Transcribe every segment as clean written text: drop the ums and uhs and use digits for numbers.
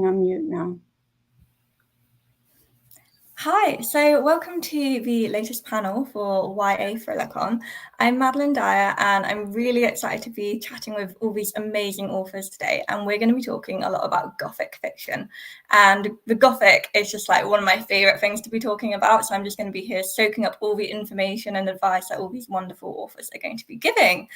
on mute now. Hi, so welcome to the latest panel for YA ThrillerCon. I'm Madeline Dyer, and I'm really excited to be chatting with all these amazing authors today. And we're going to be talking a lot about Gothic fiction. And the Gothic is just like one of my favorite things to be talking about. So I'm just going to be here soaking up all the information and advice that all these wonderful authors are going to be giving.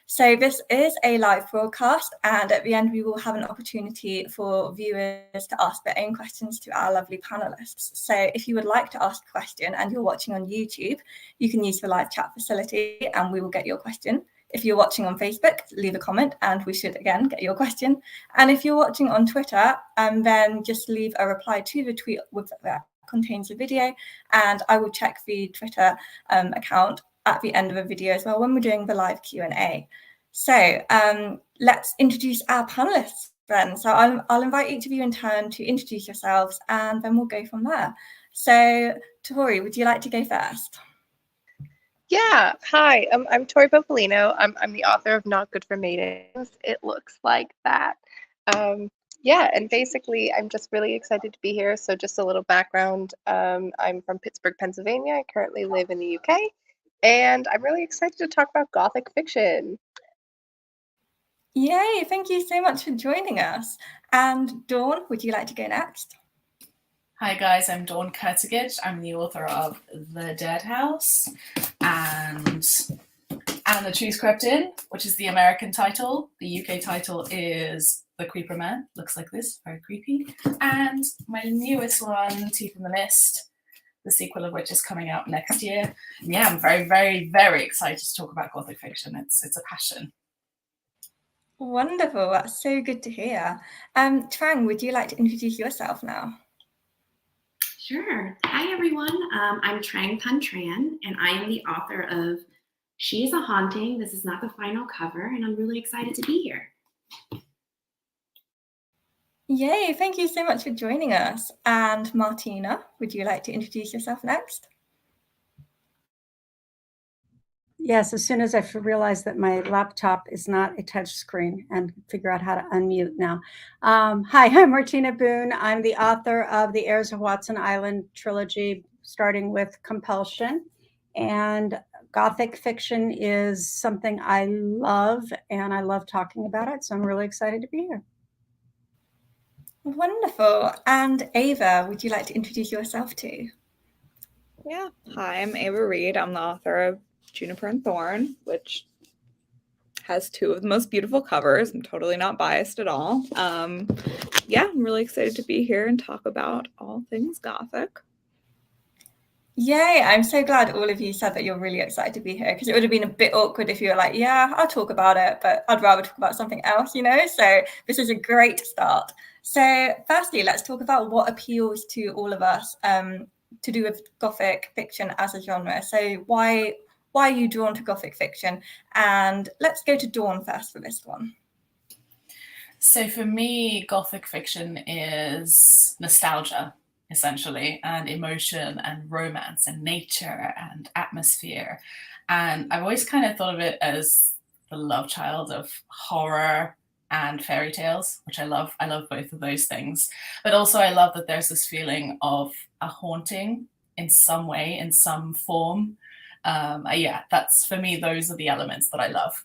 So this is a live broadcast, and at the end we will have an opportunity for viewers to ask their own questions to our lovely panelists. So if you would like to ask a question and you're watching on YouTube, you can use the live chat facility and we will get your question. If you're watching on Facebook, leave a comment and we should again get your question. And if you're watching on Twitter, then just leave a reply to the tweet that contains the video, and I will check the Twitter account at the end of the video as well when we're doing the live Q&A. So let's introduce our panelists then. So I'll invite each of you in turn to introduce yourselves, and then we'll go from there. So Tori, would you like to go first? Yeah, hi, I'm Tori Bovalino. I'm the author of Not Good for Maidens. It looks like that. Yeah, and basically I'm just really excited to be here. So just a little background. I'm from Pittsburgh, Pennsylvania. I currently live in the UK, and I'm really excited to talk about Gothic fiction. Yay, thank you so much for joining us. And Dawn, would you like to go next? Hi guys, I'm Dawn Kurtagich. I'm the author of The Dead House and the Truth Crept In, which is the American title. The UK title is The Creeper Man. Looks like this, very creepy. And my newest one, Teeth in the Mist, the sequel of which is coming out next year. And yeah, I'm very, very, very excited to talk about Gothic fiction. It's a passion. Wonderful, that's so good to hear. Trang, would you like to introduce yourself now? Sure. Hi, everyone. I'm Trang Tran, and I am the author of She is a Haunting. This is not the final cover, and I'm really excited to be here. Yay, thank you so much for joining us. And Martina, would you like to introduce yourself next? Yes, as soon as I realized that my laptop is not a touch screen and figure out how to unmute now. Hi, I'm Martina Boone. I'm the author of the Heirs of Watson Island trilogy, starting with Compulsion. And Gothic fiction is something I love, and I love talking about it. So I'm really excited to be here. Wonderful. And Ava, would you like to introduce yourself too? Yeah. Hi, I'm Ava Reid. I'm the author of Juniper and Thorn, which has two of the most beautiful covers. I'm totally not biased at all. Yeah, I'm really excited to be here and talk about all things Gothic. Yay, I'm so glad all of you said that you're really excited to be here, because it would have been a bit awkward if you were like, yeah, I'll talk about it, but I'd rather talk about something else, you know? So this is a great start. So firstly, let's talk about what appeals to all of us to do with Gothic fiction as a genre. So why are you drawn to Gothic fiction? And let's go to Dawn first for this one. So for me, Gothic fiction is nostalgia, essentially, and emotion and romance and nature and atmosphere. And I've always kind of thought of it as the love child of horror and fairy tales, which I love. I love both of those things. But also I love that there's this feeling of a haunting in some way, in some form. Yeah, that's, for me, those are the elements that I love.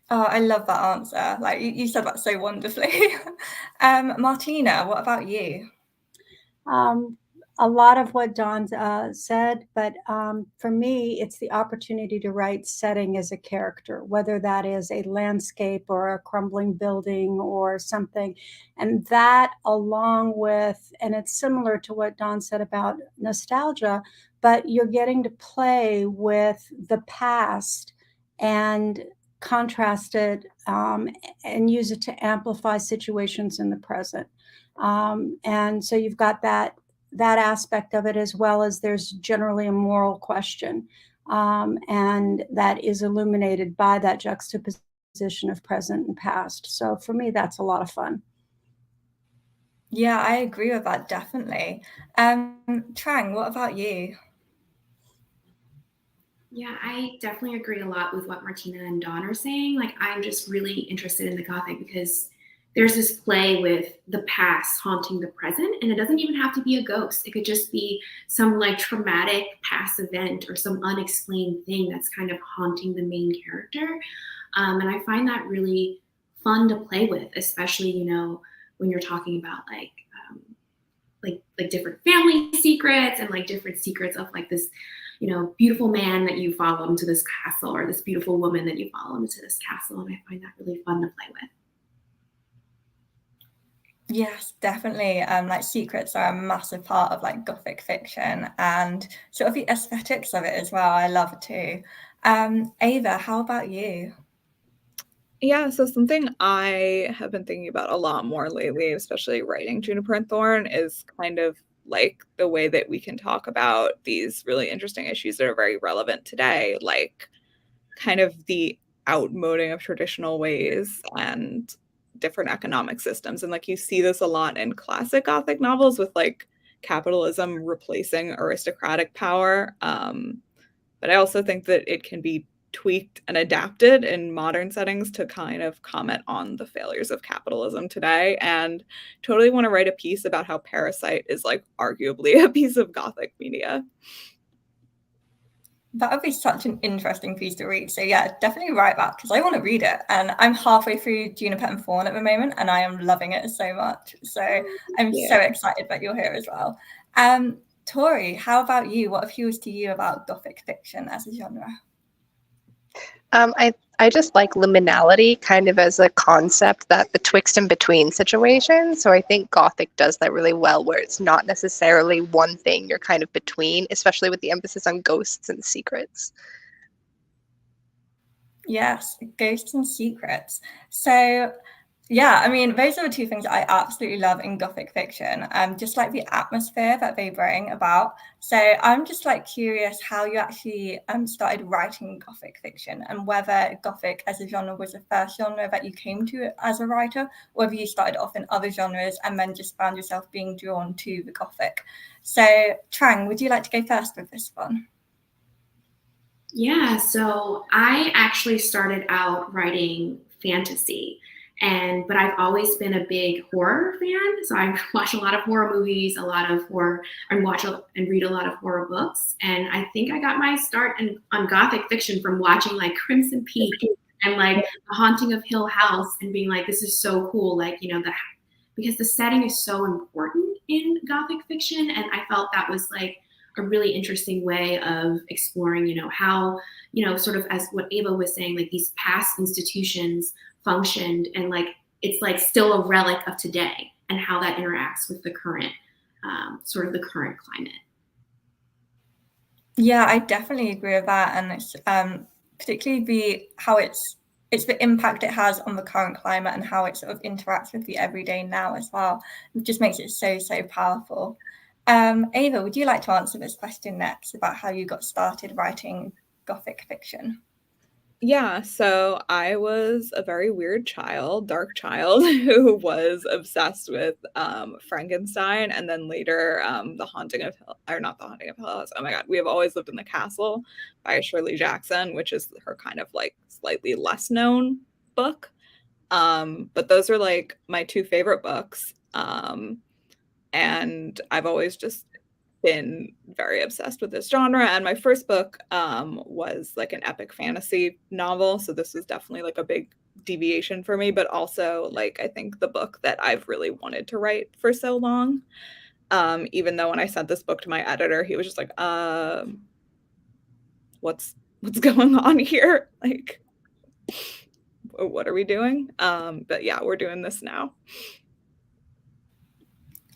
Oh, I love that answer. Like you said that so wonderfully. Martina, what about you? A lot of what Dawn said, but for me, it's the opportunity to write setting as a character, whether that is a landscape or a crumbling building or something. And that, along with, and it's similar to what Dawn said about nostalgia, but you're getting to play with the past and contrast it and use it to amplify situations in the present. And so you've got that aspect of it, as well as there's generally a moral question, and that is illuminated by that juxtaposition of present and past. So for me, that's a lot of fun. Yeah, I agree with that, definitely. Trang, what about you? Yeah, I definitely agree a lot with what Martina and Dawn are saying. Like, I'm just really interested in the Gothic because there's this play with the past haunting the present, and it doesn't even have to be a ghost. It could just be some like traumatic past event or some unexplained thing that's kind of haunting the main character. And I find that really fun to play with, especially, you know, when you're talking about like different family secrets and like different secrets of like this, you know, beautiful man that you follow into this castle, or this beautiful woman that you follow into this castle. And I find that really fun to play with. Yes, definitely. Like secrets are a massive part of like Gothic fiction, and sort of the aesthetics of it as well. I love it too. Ava, how about you? Yeah, so something I have been thinking about a lot more lately, especially writing Juniper and Thorn, is kind of like the way that we can talk about these really interesting issues that are very relevant today, like kind of the outmoding of traditional ways and different economic systems. And like you see this a lot in classic Gothic novels with like capitalism replacing aristocratic power. But I also think that it can be tweaked and adapted in modern settings to kind of comment on the failures of capitalism today. And totally want to write a piece about how Parasite is like arguably a piece of Gothic media. That would be such an interesting piece to read. So yeah, definitely write that, because I want to read it. And I'm halfway through Juniper and Thorn at the moment, and I am loving it so much. So I'm so excited that you're here as well. Tori, how about you? What appeals to you about Gothic fiction as a genre? I just like liminality kind of as a concept, that betwixt and between situation. So I think Gothic does that really well, where it's not necessarily one thing, you're kind of between, especially with the emphasis on ghosts and secrets. Yes, ghosts and secrets. So yeah, I mean, those are the two things I absolutely love in Gothic fiction, just like the atmosphere that they bring about. So I'm just like curious how you actually started writing Gothic fiction, and whether Gothic as a genre was the first genre that you came to as a writer, or whether you started off in other genres and then just found yourself being drawn to the Gothic. So Trang, would you like to go first with this one? Yeah, so I actually started out writing fantasy, but I've always been a big horror fan. So I watch a lot of horror movies, a lot of horror, and read a lot of horror books. And I think I got my start on Gothic fiction from watching like Crimson Peak and like The Haunting of Hill House, and being like, this is so cool. Like, you know, because the setting is so important in Gothic fiction. And I felt that was like a really interesting way of exploring, you know, how, you know, sort of as what Ava was saying, like these past institutions functioned, and like it's like still a relic of today, and how that interacts with the current sort of the current climate. Yeah, I definitely agree with that, and it's particularly how it's the impact it has on the current climate, and how it sort of interacts with the everyday now as well. It just makes it so powerful. Ava, would you like to answer this question next about how you got started writing Gothic fiction? Yeah, so I was a very weird child, dark child, who was obsessed with Frankenstein, and then later The Haunting of Hill, or not The Haunting of Hill House. Oh my God, We Have Always Lived in the Castle by Shirley Jackson, which is her kind of like slightly less known book. But those are like my two favorite books. And I've always just been very obsessed with this genre. And my first book was like an epic fantasy novel. So this was definitely like a big deviation for me, but also like I think the book that I've really wanted to write for so long. Even though when I sent this book to my editor, he was just like, what's going on here? Like, what are we doing? But yeah, we're doing this now.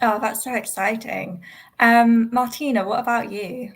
Oh, that's so exciting. Martina, what about you?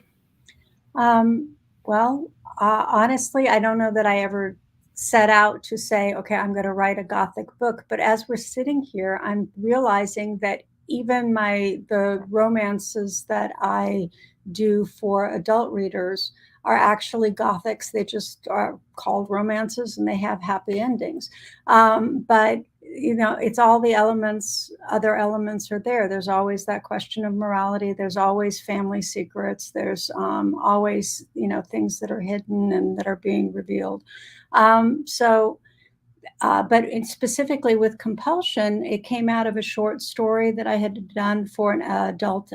Well, honestly, I don't know that I ever set out to say, okay, I'm going to write a Gothic book. But as we're sitting here, I'm realizing that even the romances that I do for adult readers are actually Gothics. They just are called romances, and they have happy endings. But you know, it's all the elements, other elements are there. There's always that question of morality. There's always family secrets. There's always, you know, things that are hidden and that are being revealed. So specifically with compulsion, it came out of a short story that I had done for an adult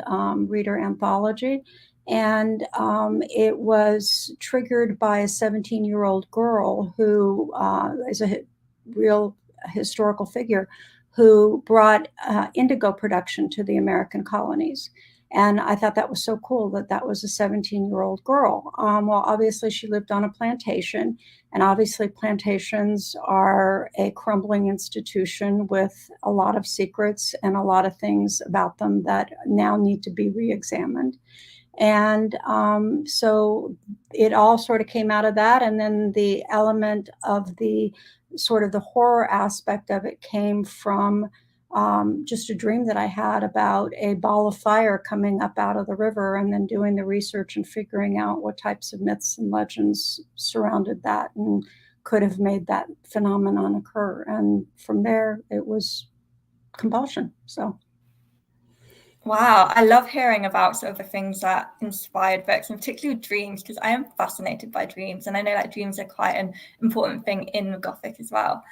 reader anthology. And it was triggered by a 17-year-old girl who is a real historical figure who brought indigo production to the American colonies. And I thought that was so cool that that was a 17-year-old girl. Well, obviously she lived on a plantation, and obviously plantations are a crumbling institution with a lot of secrets and a lot of things about them that now need to be re-examined. And so it all sort of came out of that. And then the element of the sort of the horror aspect of it came from just a dream that I had about a ball of fire coming up out of the river, and then doing the research and figuring out what types of myths and legends surrounded that and could have made that phenomenon occur. And from there, it was compulsion. So. Wow, I love hearing about sort of the things that inspired books, and particularly dreams, because I am fascinated by dreams, and I know that dreams are quite an important thing in Gothic as well.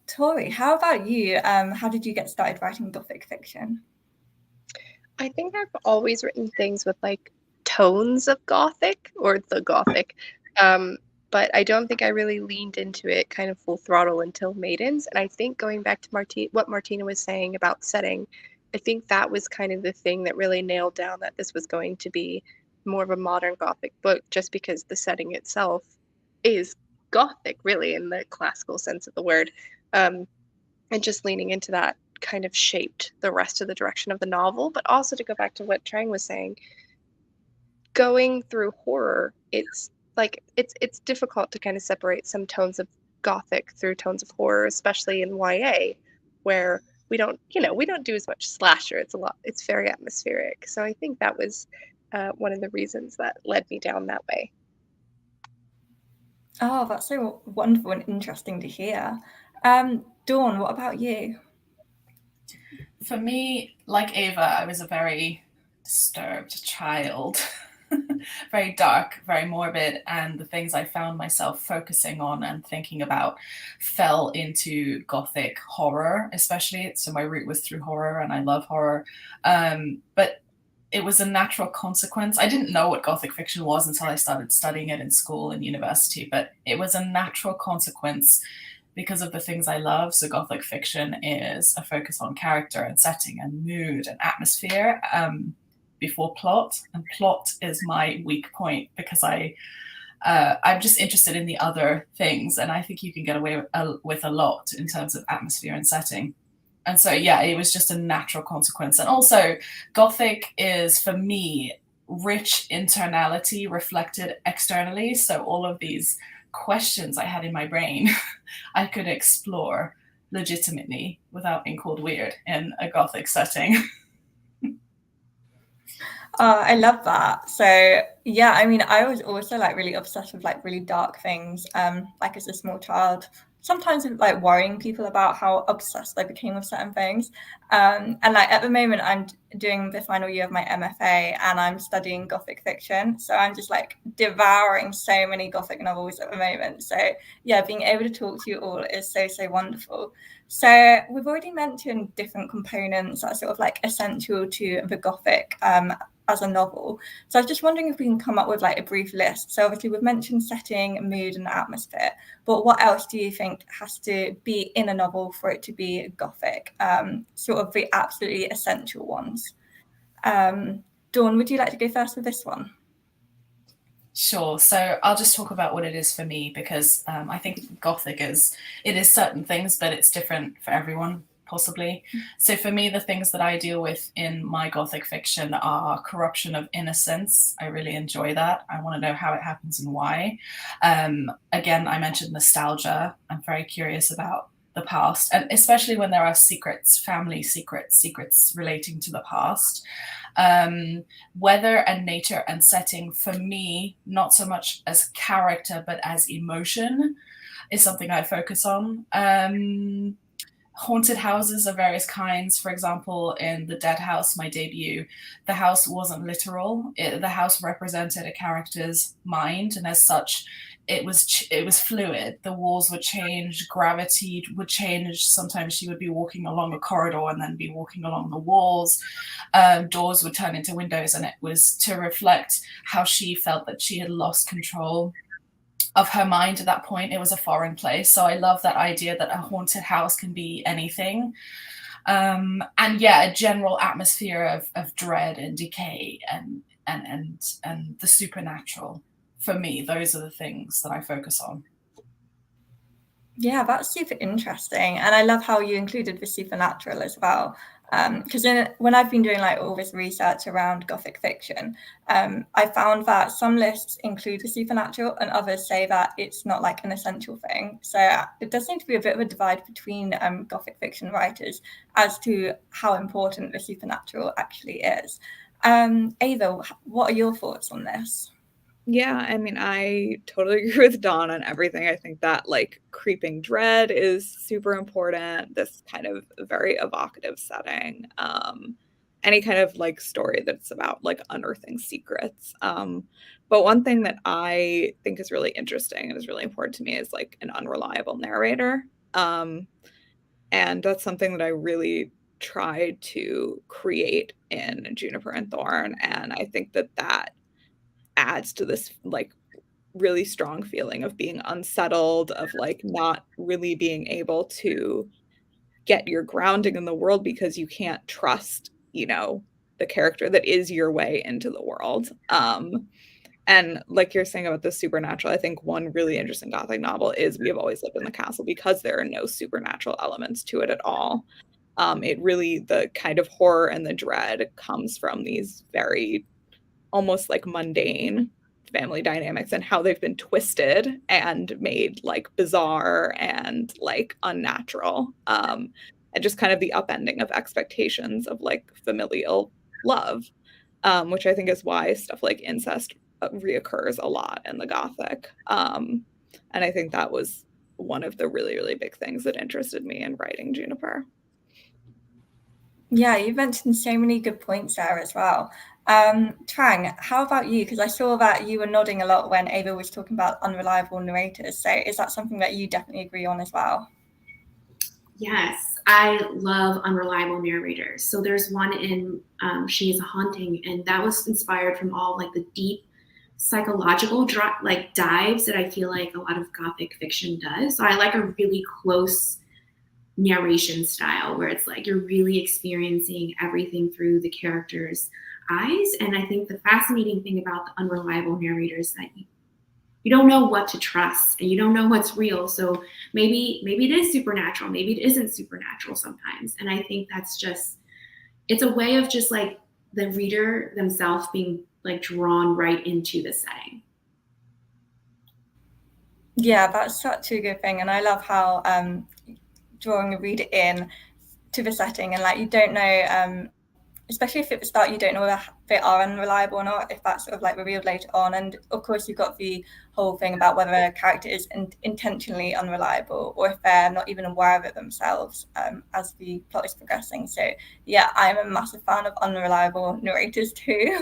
Tori, how about you? How did you get started writing Gothic fiction? I think I've always written things with like tones of Gothic or the Gothic, but I don't think I really leaned into it kind of full throttle until Maidens. And I think going back to what Martina was saying about setting, I think that was kind of the thing that really nailed down that this was going to be more of a modern Gothic book, just because the setting itself is Gothic, really, in the classical sense of the word. And just leaning into that kind of shaped the rest of the direction of the novel. But also, to go back to what Trang was saying, going through horror, it's difficult to kind of separate some tones of Gothic through tones of horror, especially in YA, where we don't do as much slasher. It's very atmospheric. So I think that was one of the reasons that led me down that way. Oh, that's so wonderful and interesting to hear. Dawn, what about you? For me, like Ava, I was a very disturbed child. Very dark, very morbid, and the things I found myself focusing on and thinking about fell into Gothic horror, especially. So my route was through horror, and I love horror. But it was a natural consequence. I didn't know what Gothic fiction was until I started studying it in school and university, but it was a natural consequence because of the things I love. So Gothic fiction is a focus on character and setting and mood and atmosphere, before plot, and plot is my weak point because I'm just interested in the other things, and I think you can get away with a lot in terms of atmosphere and setting. And so, yeah, it was just a natural consequence. And also, Gothic is, for me, rich internality reflected externally. So all of these questions I had in my brain, I could explore legitimately without being called weird in a Gothic setting. I love that. So yeah, I mean, I was also like really obsessed with like really dark things. Like as a small child, sometimes like worrying people about how obsessed I became with certain things. And like at the moment, I'm doing the final year of my MFA, and I'm studying Gothic fiction. So I'm just like devouring so many Gothic novels at the moment. So yeah, being able to talk to you all is so wonderful. So we've already mentioned different components that are sort of like essential to the Gothic as a novel. So I was just wondering if we can come up with like a brief list. So obviously we've mentioned setting, mood, and atmosphere, but what else do you think has to be in a novel for it to be Gothic? Sort of the absolutely essential ones. Dawn, would you like to go first with this one? Sure. So I'll just talk about what it is for me, because I think Gothic is certain things, but it's different for everyone, possibly. So for me, the things that I deal with in my Gothic fiction are corruption of innocence. I really enjoy that. I want to know how it happens and why. Again, I mentioned nostalgia. I'm very curious about the past, and especially when there are secrets, family secrets relating to the past. Weather and nature and setting, for me, not so much as character but as emotion, is something I focus on. Haunted houses of various kinds. For example, in The Dead House, my debut, the house wasn't literal. The house represented a character's mind, and as such, it was fluid. The walls would change, gravity would change. Sometimes she would be walking along a corridor and then be walking along the walls. Doors would turn into windows, and it was to reflect how she felt that she had lost control of her mind at that point. It was a foreign place. So I love that idea that a haunted house can be anything. And yeah, a general atmosphere of dread and decay and the supernatural. For me, those are the things that I focus on. Yeah, that's super interesting. And I love how you included the supernatural as well. Because when I've been doing like all this research around Gothic fiction, I found that some lists include the supernatural and others say that it's not like an essential thing. So it does seem to be a bit of a divide between Gothic fiction writers as to how important the supernatural actually is. Ava, what are your thoughts on this? Yeah, I mean, I totally agree with Dawn on everything. I think that like creeping dread is super important. This kind of very evocative setting. Any kind of like story that's about like unearthing secrets. But one thing that I think is really interesting and is really important to me is like an unreliable narrator. And that's something that I really tried to create in Juniper and Thorn. And I think that that adds to this like really strong feeling of being unsettled, of like not really being able to get your grounding in the world because you can't trust, you know, the character that is your way into the world. And like you're saying about the supernatural, I think one really interesting Gothic novel is We Have Always Lived in the Castle, because there are no supernatural elements to it at all. It really, the kind of horror and the dread comes from these very almost like mundane family dynamics and how they've been twisted and made like bizarre and like unnatural. And just kind of the upending of expectations of like familial love, which I think is why stuff like incest reoccurs a lot in the Gothic. And I think that was one of the really, really big things that interested me in writing Juniper. Yeah, you mentioned so many good points there as well. Trang, how about you? Because I saw that you were nodding a lot when Ava was talking about unreliable narrators. So is that something that you definitely agree on as well? Yes, I love unreliable narrators. So there's one in She Is a Haunting, and that was inspired from all like the deep psychological like dives that I feel like a lot of Gothic fiction does. So I like a really close narration style where it's like you're really experiencing everything through the character's eyes. And I think the fascinating thing about the unreliable narrators is that you don't know what to trust and you don't know what's real. So maybe it is supernatural, maybe it isn't supernatural sometimes. And I think that's just, it's a way of just like the reader themselves being like drawn right into the setting. Yeah, that's such a good thing. And I love how drawing a reader in to the setting, and like you don't know, especially if at the start you don't know whether they are unreliable or not, if that's sort of like revealed later on. And of course you've got the whole thing about whether a character is intentionally unreliable or if they're not even aware of it themselves as the plot is progressing. So yeah, I'm a massive fan of unreliable narrators too.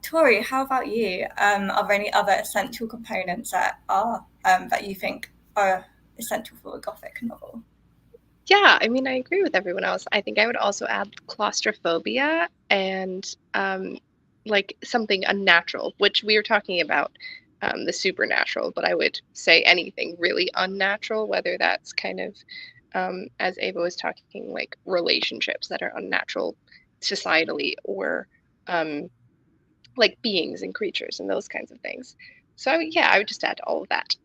Tori, how about you? Are there any other essential components that are that you think are essential for a Gothic novel? Yeah, I mean, I agree with everyone else. I think I would also add claustrophobia and like something unnatural, which we were talking about the supernatural, but I would say anything really unnatural, whether that's kind of, as Ava was talking, like relationships that are unnatural societally, or like beings and creatures and those kinds of things. So yeah, I would just add all of that.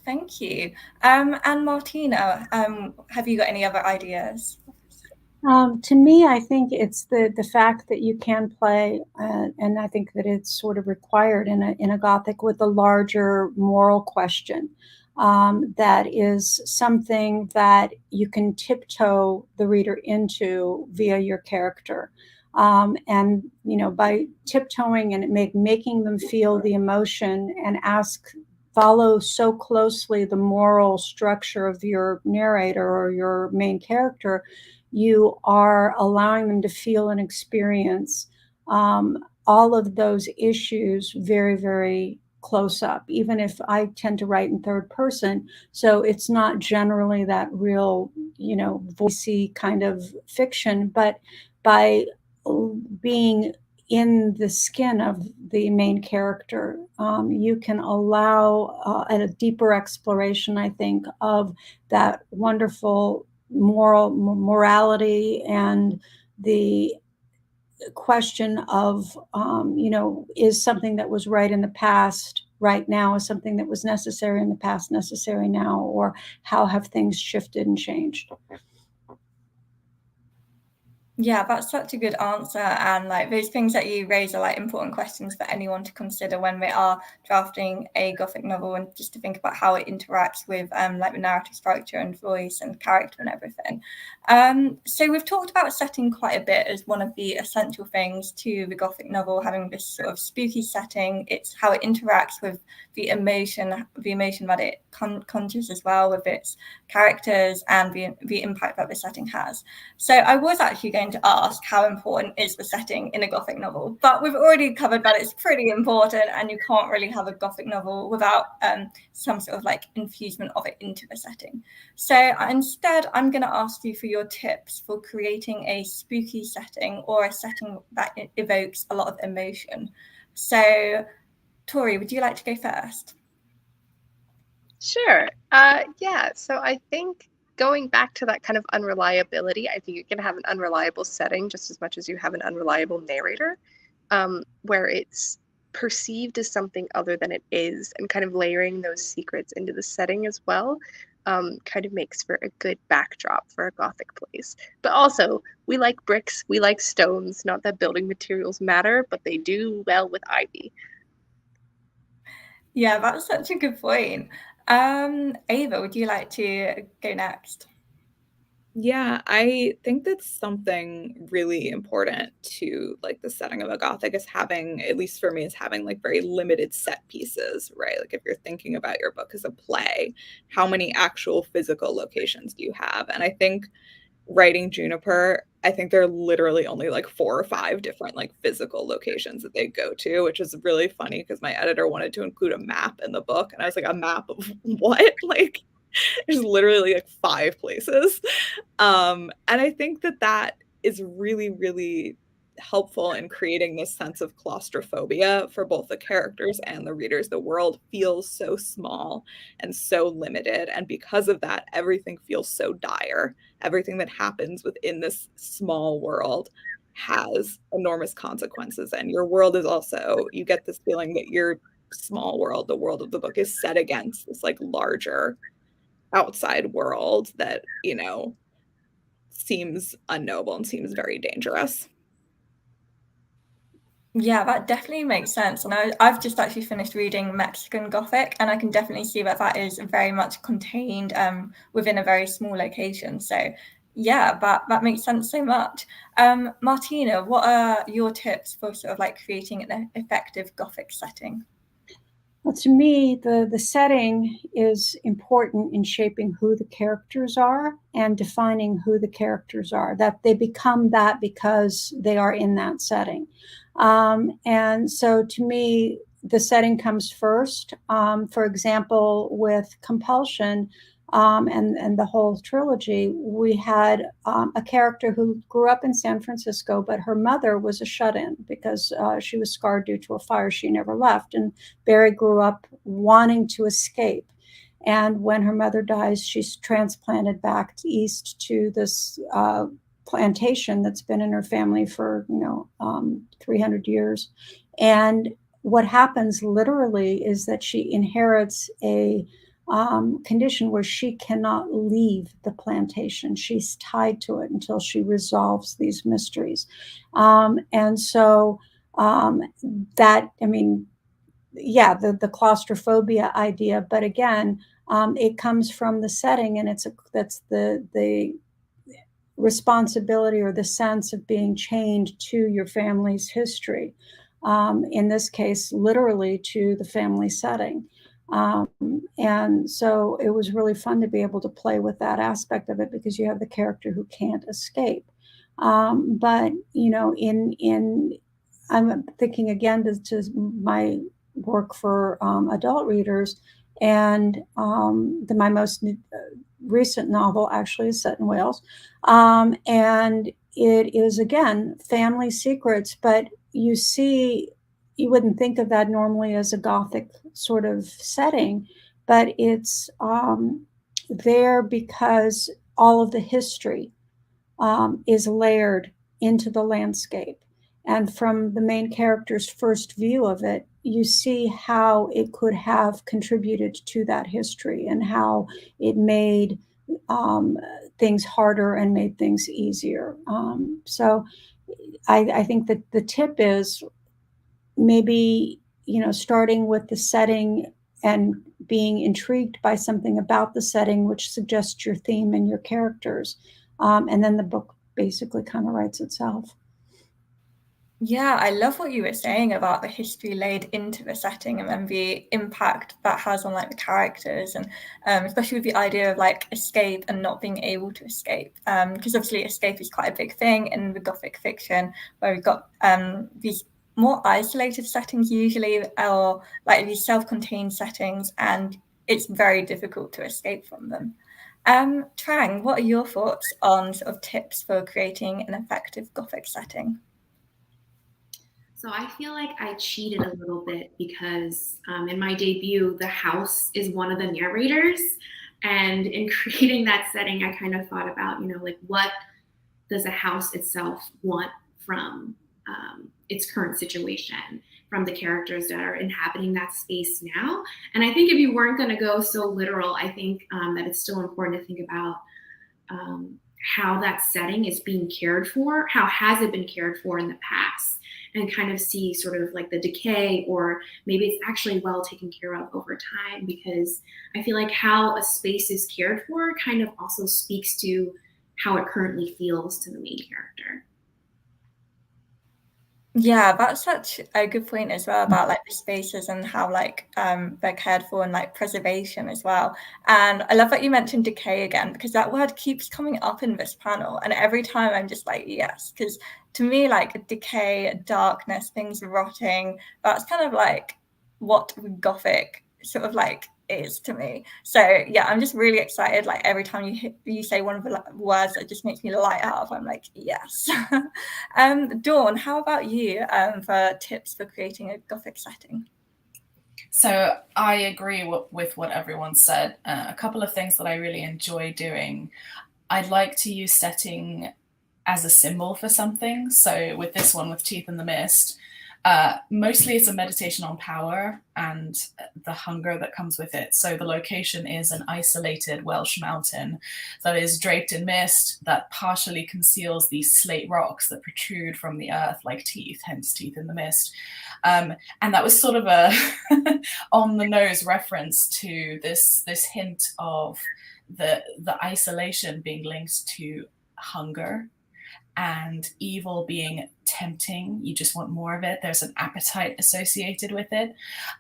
Thank you. And Martina, have you got any other ideas? To me, I think it's the fact that you can play, and I think that it's sort of required in a Gothic with a larger moral question. That is something that you can tiptoe the reader into via your character. And you know, by tiptoeing and making them feel the emotion and follow so closely the moral structure of your narrator or your main character, you are allowing them to feel and experience all of those issues very, very close up, even if I tend to write in third person. So it's not generally that real, voicey kind of fiction, but by being in the skin of the main character, you can allow a deeper exploration, I think, of that wonderful morality and the question of, is something that was right in the past right now, is something that was necessary in the past necessary now, or how have things shifted and changed? Yeah, that's such a good answer. And like those things that you raise are like important questions for anyone to consider when they are drafting a Gothic novel, and just to think about how it interacts with like the narrative structure and voice and character and everything. So we've talked about setting quite a bit as one of the essential things to the Gothic novel, having this sort of spooky setting. It's how it interacts with the emotion that it conjures as well, with its characters and the impact that the setting has. So I was actually going to ask how important is the setting in a Gothic novel, but we've already covered that it's pretty important, and you can't really have a Gothic novel without some sort of like infusement of it into the setting. So instead, I'm going to ask you for your tips for creating a spooky setting, or a setting that evokes a lot of emotion. So Tori, would you like to go first? Sure. Yeah. So I think going back to that kind of unreliability, I think you can have an unreliable setting just as much as you have an unreliable narrator, where it's perceived as something other than it is, and kind of layering those secrets into the setting as well, kind of makes for a good backdrop for a Gothic place. But also, we like bricks, we like stones, not that building materials matter, but they do well with ivy. Yeah, that's such a good point. Ava, would you like to go next? Yeah, I think that's something really important to like the setting of a Gothic, is having, at least for me, is having like very limited set pieces, right? Like if you're thinking about your book as a play, how many actual physical locations do you have? And I think writing Juniper, I think there are literally only like 4 or 5 different like physical locations that they go to, which is really funny because my editor wanted to include a map in the book, and I was like, a map of what? Like there's literally like 5 places. And I think that is really, really helpful in creating this sense of claustrophobia for both the characters and the readers. The world feels so small and so limited. And because of that, everything feels so dire. Everything that happens within this small world has enormous consequences. And your world is also, you get this feeling that your small world, the world of the book, is set against this like larger outside world that, seems unknowable and seems very dangerous. Yeah, that definitely makes sense. And I've just actually finished reading Mexican Gothic, and I can definitely see that is very much contained within a very small location. So yeah, that makes sense so much. Martina, what are your tips for sort of like creating an effective Gothic setting? Well, to me, the setting is important in shaping who the characters are and defining who the characters are, that they become that because they are in that setting. And so to me, the setting comes first. For example, with Compulsion, and the whole trilogy, we had a character who grew up in San Francisco, but her mother was a shut-in because she was scarred due to a fire. She never left. And Barry grew up wanting to escape. And when her mother dies, she's transplanted back east to this plantation that's been in her family for 300 years. And what happens literally is that she inherits a condition where she cannot leave the plantation. She's tied to it until she resolves these mysteries. And so that, I mean, yeah, the claustrophobia idea, but again, it comes from the setting, and that's the responsibility or the sense of being chained to your family's history. In this case, literally to the family setting. And so it was really fun to be able to play with that aspect of it, because you have the character who can't escape. But I'm thinking again to work for adult readers. And my most recent novel actually is set in Wales. And it is, again, family secrets, but you wouldn't think of that normally as a Gothic sort of setting, but it's there because all of the history is layered into the landscape. And from the main character's first view of it, you see how it could have contributed to that history and how it made things harder and made things easier. So I think that the tip is maybe, starting with the setting and being intrigued by something about the setting, which suggests your theme and your characters. And then the book basically kind of writes itself. Yeah, I love what you were saying about the history laid into the setting and then the impact that has on like the characters, and especially with the idea of like escape and not being able to escape. Because obviously escape is quite a big thing in the Gothic fiction, where we've got these more isolated settings usually, or like these self-contained settings, and it's very difficult to escape from them. Trang, what are your thoughts on sort of tips for creating an effective Gothic setting? So I feel like I cheated a little bit because in my debut, the house is one of the narrators. And in creating that setting, I kind of thought about, like what does the house itself want from its current situation, from the characters that are inhabiting that space now. And I think if you weren't going to go so literal, I think that it's still important to think about how that setting is being cared for, how has it been cared for in the past, and kind of see sort of like the decay, or maybe it's actually well taken care of over time, because I feel like how a space is cared for kind of also speaks to how it currently feels to the main character. Yeah, that's such a good point as well about like the spaces and how like they're cared for, and like preservation as well. And I love that you mentioned decay again, because that word keeps coming up in this panel, and every time I'm just like, yes, because to me like decay, darkness, things rotting, that's kind of like what Gothic sort of like is to me. So yeah, I'm just really excited. Like every time you say one of the words, that just makes me light up. I'm like, yes. Dawn, how about you for tips for creating a Gothic setting? So I agree with what everyone said. A couple of things that I really enjoy doing. I'd like to use setting as a symbol for something. So with this one, with Teeth in the Mist, mostly it's a meditation on power and the hunger that comes with it. So the location is an isolated Welsh mountain that is draped in mist that partially conceals these slate rocks that protrude from the earth like teeth, hence Teeth in the Mist. And that was sort of a on the nose reference to this hint of the isolation being linked to hunger, and evil being tempting. You just want more of it. There's an appetite associated with it.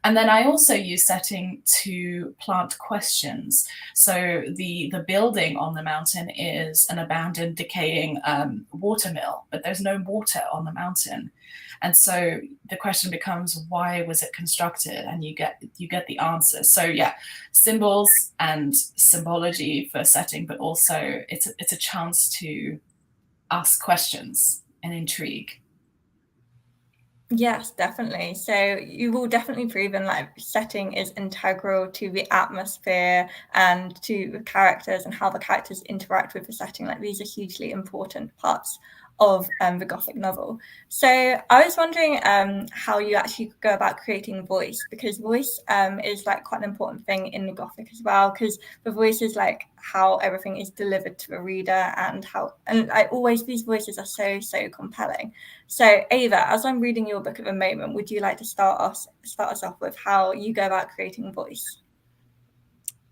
And then I also use setting to plant questions. So the building on the mountain is an abandoned, decaying water mill, but there's no water on the mountain. And so the question becomes, why was it constructed? And you get the answer. So yeah, symbols and symbology for setting, but also it's a chance to ask questions and intrigue. Yes, definitely. So you will definitely proven like setting is integral to the atmosphere and to the characters and how the characters interact with the setting. Like these are hugely important parts of the Gothic novel. So I was wondering how you actually go about creating voice, because voice is like quite an important thing in the Gothic as well, because the voice is like how everything is delivered to the reader, and always these voices are so compelling. So Ava, as I'm reading your book at the moment, would you like to start us off with how you go about creating voice?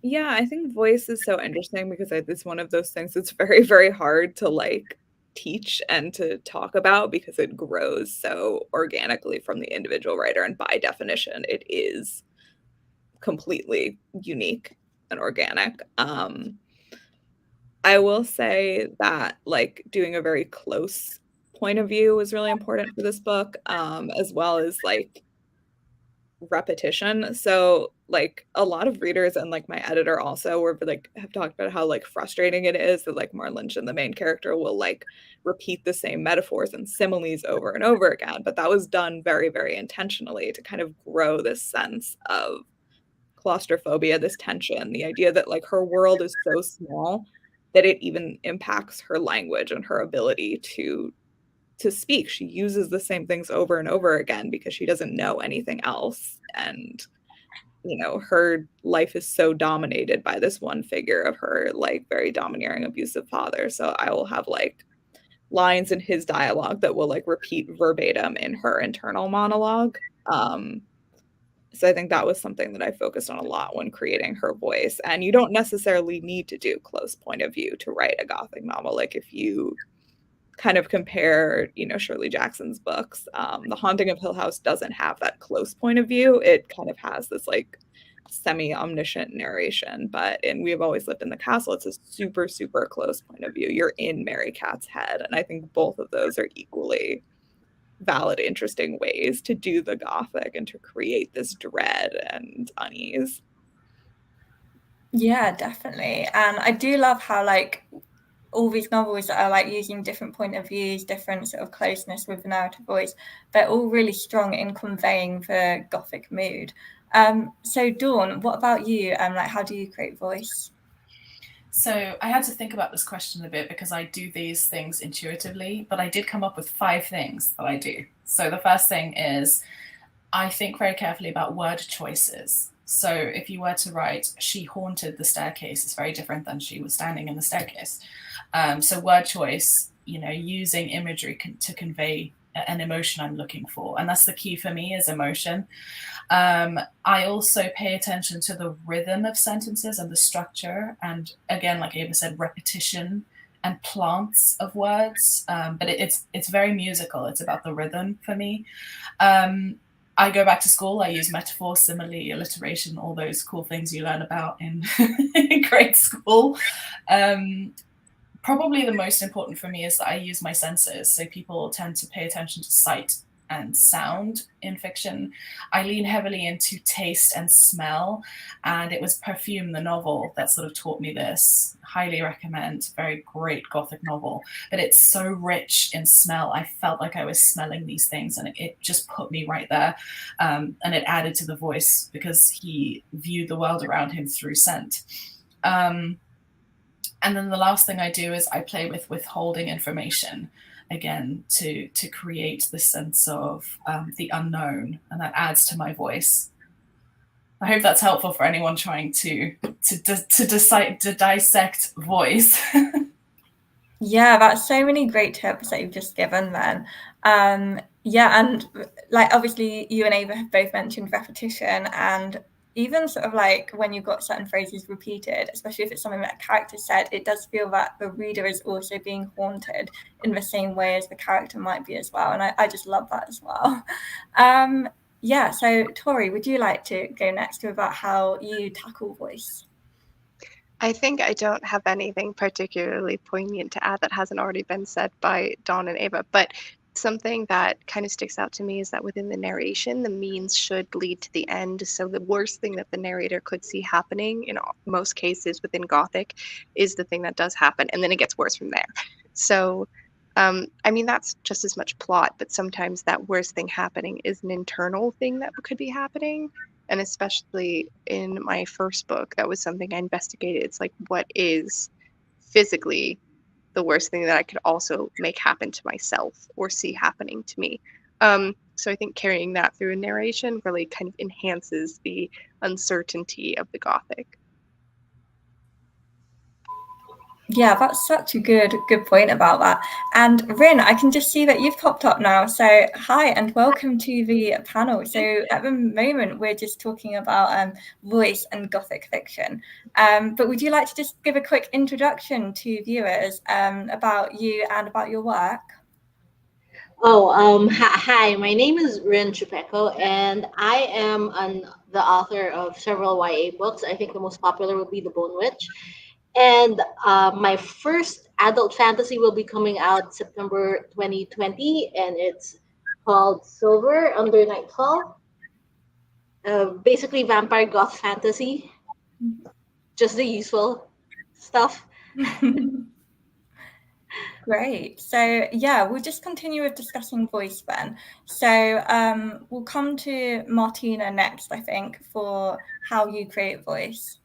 Yeah, I think voice is so interesting because it's one of those things that's very, very hard to like teach and to talk about because it grows so organically from the individual writer, and by definition it is completely unique and organic. I will say that like doing a very close point of view was really important for this book, as well as like repetition. So like a lot of readers and like my editor also were like have talked about how like frustrating it is that like Martin Lynch and the main character will like repeat the same metaphors and similes over and over again. But that was done very, very intentionally to kind of grow this sense of claustrophobia, this tension, the idea that like her world is so small that it even impacts her language and her ability to speak. She uses the same things over and over again because she doesn't know anything else. And, you know, her life is so dominated by this one figure of her, like, very domineering, abusive father. So I will have, like, lines in his dialogue that will, like, repeat verbatim in her internal monologue. So I think that was something that I focused on a lot when creating her voice. And you don't necessarily need to do close point of view to write a Gothic novel. Like, if you kind of compare, you know, Shirley Jackson's books. The Haunting of Hill House doesn't have that close point of view. It kind of has this like semi-omniscient narration, but in We Have Always Lived in the Castle, it's a super, super close point of view. You're in Mary Cat's head. And I think both of those are equally valid, interesting ways to do the Gothic and to create this dread and unease. Yeah, definitely. And I do love how like all these novels that are like using different point of views, different sort of closeness with the narrative voice, they're all really strong in conveying the Gothic mood. So Dawn, what about you? Like, how do you create voice? So I had to think about this question a bit because I do these things intuitively, but I did come up with 5 things that I do. So the first thing is I think very carefully about word choices. So if you were to write, she haunted the staircase, it's very different than she was standing in the staircase. So word choice, you know, using imagery to convey an emotion I'm looking for. And that's the key for me, is emotion. I also pay attention to the rhythm of sentences and the structure. And again, like Ava said, repetition and plants of words. But it's very musical. It's about the rhythm for me. I go back to school. I use metaphor, simile, alliteration, all those cool things you learn about in grade school. Probably the most important for me is that I use my senses. So people tend to pay attention to sight and sound in fiction. I lean heavily into taste and smell, and it was Perfume, the novel, that sort of taught me this. Highly recommend. Very great Gothic novel, but it's so rich in smell. I felt like I was smelling these things, and it just put me right there. And it added to the voice because he viewed the world around him through scent. And then the last thing I do is I play with withholding information, again, to create this sense of the unknown, and that adds to my voice. I hope that's helpful for anyone trying to dissect voice. Yeah, that's so many great tips that you've just given then. Yeah, and like obviously you and Ava have both mentioned repetition, and even sort of like when you've got certain phrases repeated, especially if it's something that a character said, it does feel that the reader is also being haunted in the same way as the character might be as well. And I just love that as well. Yeah, so Tori, would you like to go next to about how you tackle voice? I think I don't have anything particularly poignant to add that hasn't already been said by Dawn and Ava, but something that kind of sticks out to me is that within the narration, the means should lead to the end. So the worst thing that the narrator could see happening in most cases within Gothic is the thing that does happen, and then it gets worse from there. So, I mean, that's just as much plot, but sometimes that worst thing happening is an internal thing that could be happening. And especially in my first book, that was something I investigated. It's like, what is physically the worst thing that I could also make happen to myself or see happening to me? So I think carrying that through a narration really kind of enhances the uncertainty of the Gothic. Yeah, that's such a good point about that. And Rin, I can just see that you've popped up now. So hi and welcome to the panel. So at the moment, we're just talking about voice and Gothic fiction. But would you like to just give a quick introduction to viewers about you and about your work? Hi, my name is Rin Chupeco, and I am the author of several YA books. I think the most popular would be The Bone Witch. And my first adult fantasy will be coming out September 2020, and it's called Silver Under Nightfall. basically vampire goth fantasy, just the usual stuff. Great. So yeah, we'll just continue with discussing voice then. So we'll come to Martina next, I think, for how you create voice.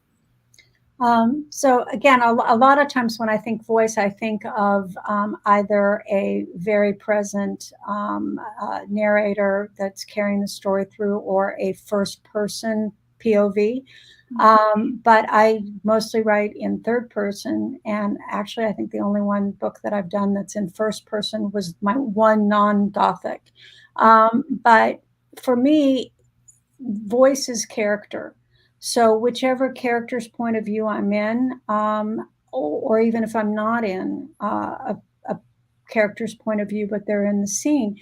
So again, a lot of times when I think voice, I think of either a very present narrator that's carrying the story through, or a first-person POV. But I mostly write in third person, and actually I think the only one book that I've done that's in first person was my one non-Gothic. But for me, voice is character. So whichever character's point of view I'm in, or even if I'm not in a character's point of view, but they're in the scene,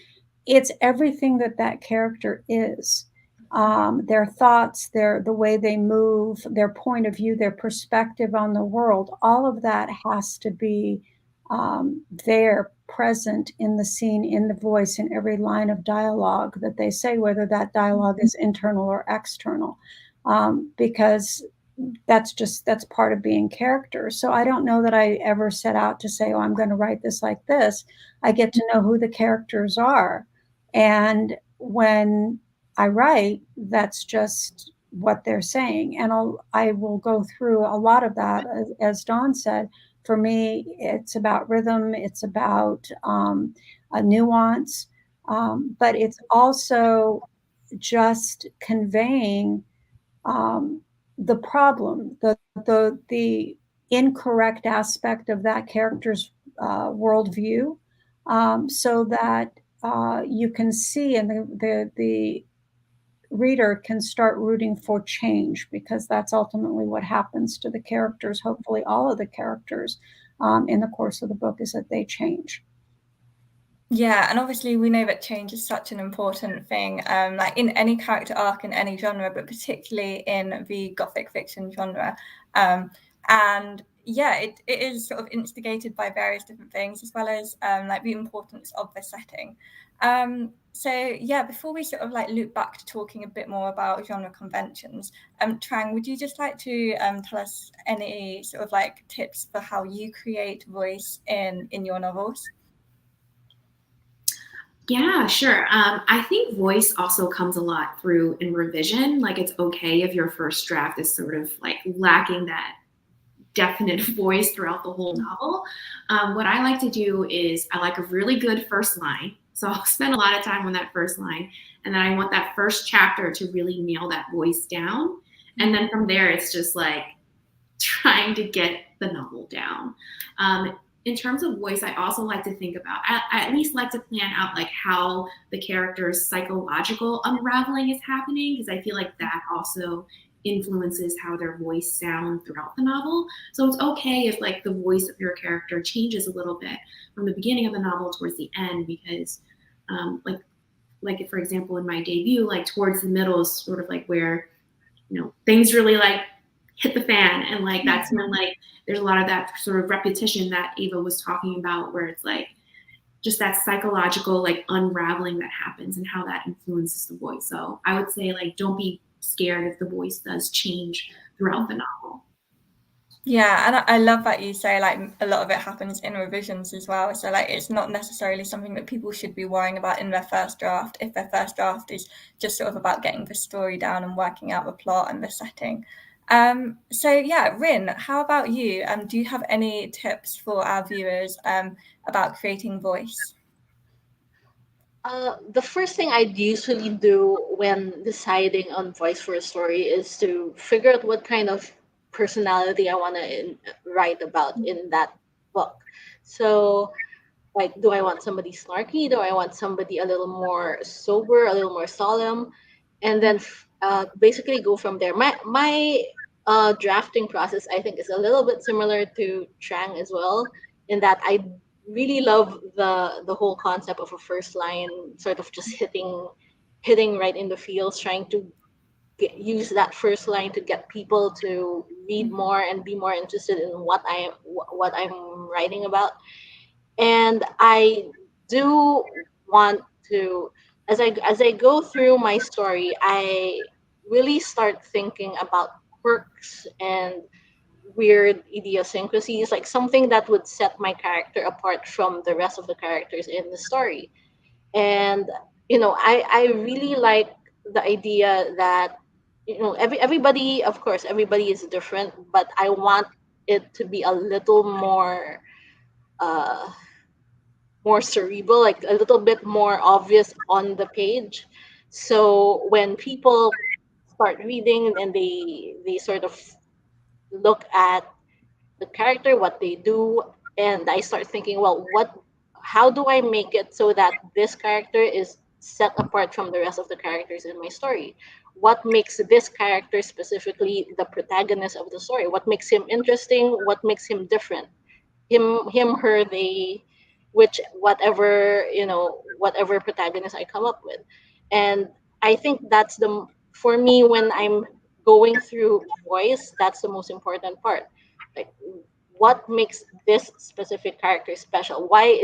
it's everything that character is. Their thoughts, the way they move, their point of view, their perspective on the world, all of that has to be there, present in the scene, in the voice, in every line of dialogue that they say, whether that dialogue is internal or external, because that's part of being character. So I don't know that I ever set out to say, oh, I'm going to write this like this. I get to know who the characters are. And when I write, that's just what they're saying. And I will go through a lot of that, as Dawn said. For me, it's about rhythm, it's about a nuance, but it's also just conveying the problem, the incorrect aspect of that character's worldview, so that you can see, and the reader can start rooting for change, because that's ultimately what happens to the characters. Hopefully all of the characters in the course of the book is that they change. Yeah, and obviously we know that change is such an important thing, like in any character arc in any genre, but particularly in the Gothic fiction genre. And yeah, it is sort of instigated by various different things, as well as like the importance of the setting. So yeah, before we sort of like loop back to talking a bit more about genre conventions, Trang, would you just like to tell us any sort of like tips for how you create voice in your novels? Yeah, sure. I think voice also comes a lot through in revision. Like, it's okay if your first draft is sort of like lacking that definite voice throughout the whole novel. What I like to do is I like a really good first line. So I'll spend a lot of time on that first line. And then I want that first chapter to really nail that voice down. And then from there, it's just like trying to get the novel down. In terms of voice, I also like to think about, I at least like to plan out like how the character's psychological unraveling is happening, because I feel like that also influences how their voice sound throughout the novel. So it's okay if like the voice of your character changes a little bit from the beginning of the novel towards the end, because like for example, in my debut, like towards the middle is sort of like where, you know, things really like hit the fan, and like that's when like there's a lot of that sort of repetition that Ava was talking about, where it's like just that psychological like unraveling that happens and how that influences the voice. So I would say like don't be scared if the voice does change throughout the novel. Yeah, and I love that you say like a lot of it happens in revisions as well. So like it's not necessarily something that people should be worrying about in their first draft, if their first draft is just sort of about getting the story down and working out the plot and the setting. So yeah, Rin, how about you? Do you have any tips for our viewers about creating voice? The first thing I'd usually do when deciding on voice for a story is to figure out what kind of personality I want to write about in that book. So, like, do I want somebody snarky? Do I want somebody a little more sober, a little more solemn? And then basically go from there. My drafting process, I think, is a little bit similar to Trang as well, in that I really love the whole concept of a first line sort of just hitting right in the feels, trying to use that first line to get people to read more and be more interested in what I'm writing about. And I do want to, as I go through my story, I really start thinking about quirks and weird idiosyncrasies, like something that would set my character apart from the rest of the characters in the story. And I really like the idea that everybody, of course, everybody is different, but I want it to be a little uh more cerebral, like a little bit more obvious on the page. So when people start reading and they sort of look at the character, what they do, and I start thinking, well, how do I make it so that this character is set apart from the rest of the characters in my story? What makes this character specifically the protagonist of the story? What makes him interesting? What makes him different? Him, her, they, which whatever protagonist I come up with. And I think that's for me, when I'm going through voice, that's the most important part. Like, what makes this specific character special? Why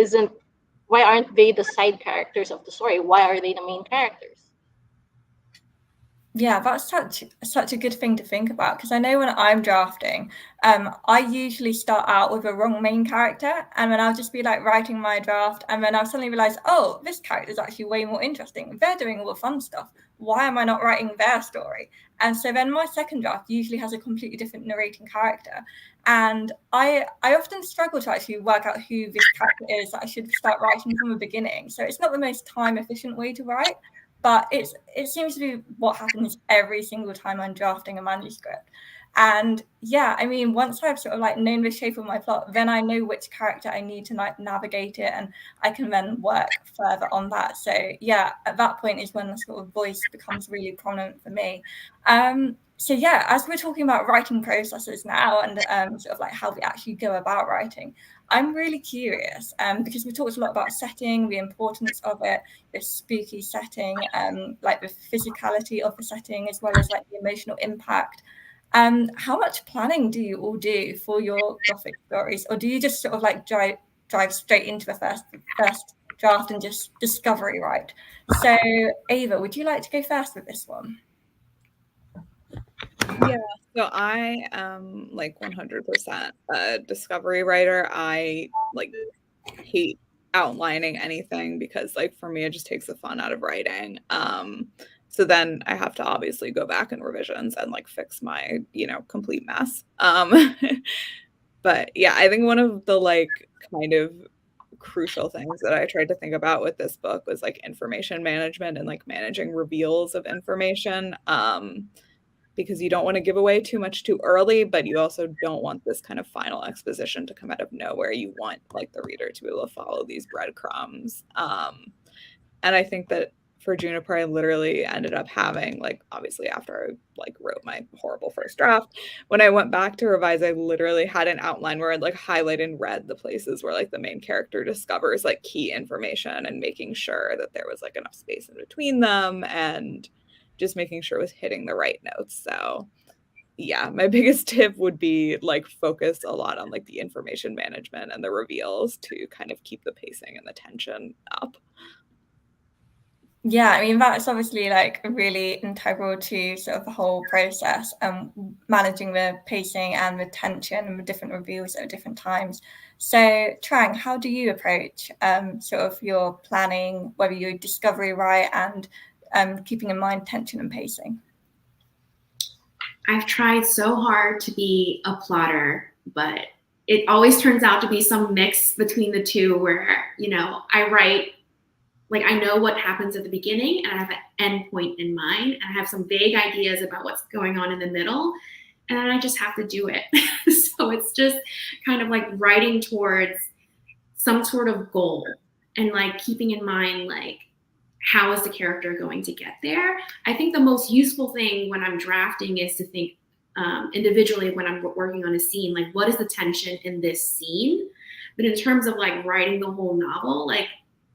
aren't they the side characters of the story? Why are they the main characters? Yeah, that's such a good thing to think about, because I know when I'm drafting, I usually start out with a wrong main character, and then I'll just be like writing my draft, and then I'll suddenly realize, oh, this character is actually way more interesting. They're doing all the fun stuff. Why am I not writing their story? And so then my second draft usually has a completely different narrating character. And I often struggle to actually work out who this character is that I should start writing from the beginning. So it's not the most time efficient way to write. But it seems to be what happens every single time I'm drafting a manuscript. And yeah, I mean, once I've sort of like known the shape of my plot, then I know which character I need to like navigate it, and I can then work further on that. So yeah, at that point is when the sort of voice becomes really prominent for me. So yeah, as we're talking about writing processes now, and sort of like how we actually go about writing, I'm really curious, because we talked a lot about setting, the importance of it, the spooky setting, like the physicality of the setting, as well as like the emotional impact. How much planning do you all do for your Gothic stories, or do you just sort of like drive straight into the first draft and just discovery write? So Ava, would you like to go first with this one? Yeah, so I am like 100% a discovery writer. I like hate outlining anything because like for me it just takes the fun out of writing. So then I have to obviously go back in revisions and like fix my, complete mess. But yeah, I think one of the like kind of crucial things that I tried to think about with this book was like information management and like managing reveals of information. Because you don't want to give away too much too early, but you also don't want this kind of final exposition to come out of nowhere. You want like the reader to be able to follow these breadcrumbs. And I think that for Juniper, I literally ended up having, like, obviously after I like wrote my horrible first draft, when I went back to revise, I literally had an outline where I'd like highlight in red the places where like the main character discovers like key information, and making sure that there was like enough space in between them, and just making sure it was hitting the right notes. So yeah, my biggest tip would be like focus a lot on like the information management and the reveals to kind of keep the pacing and the tension up. Yeah, I mean, that's obviously like really integral to sort of the whole process, managing the pacing and the tension and the different reveals at different times. So Trang, how do you approach sort of your planning, whether you discovery write and keeping in mind tension and pacing? I've tried so hard to be a plotter, but it always turns out to be some mix between the two where, I write, like I know what happens at the beginning and I have an end point in mind, and I have some vague ideas about what's going on in the middle, and then I just have to do it. So it's just kind of like writing towards some sort of goal and like keeping in mind like how is the character going to get there. I think the most useful thing when I'm drafting is to think individually when I'm working on a scene, like what is the tension in this scene? But in terms of like writing the whole novel, like